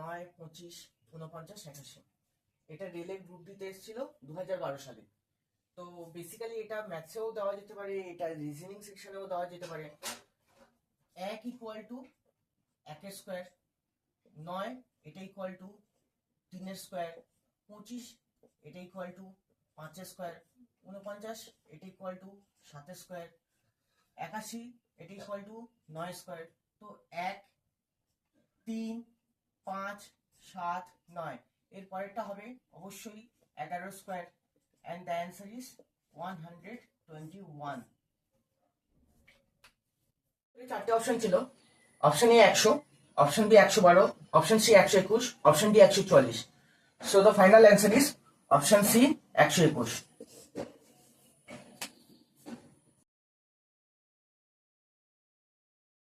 9, 25, 49, 81। এটা রেলের গ্রুপ ডিতে এসেছিল 2012 সালে। তো বেসিক্যালি এটা ম্যাথসেও দেওয়া যেতে পারে, এটা রিজনিং সেকশনেও দেওয়া যেতে পারে। 1 ইকুয়াল টু 1 স্কোয়ার, 9 এটা ইকুয়াল টু 3 স্কোয়ার, 25 এটা ইকুয়াল টু 5 স্কোয়ার, 49 এটা ইকুয়াল টু 7 স্কোয়ার, 81 এটা ইকুয়াল টু 9 স্কোয়ার। তো 1, 3, 5, 7, 9 এর পরেরটা হবে অবশ্যই 11 square, and the answer is 121. চারটে অপশন ছিল। Option A 100, option B 112, option C 121, option D 144। So the final answer is option C 121।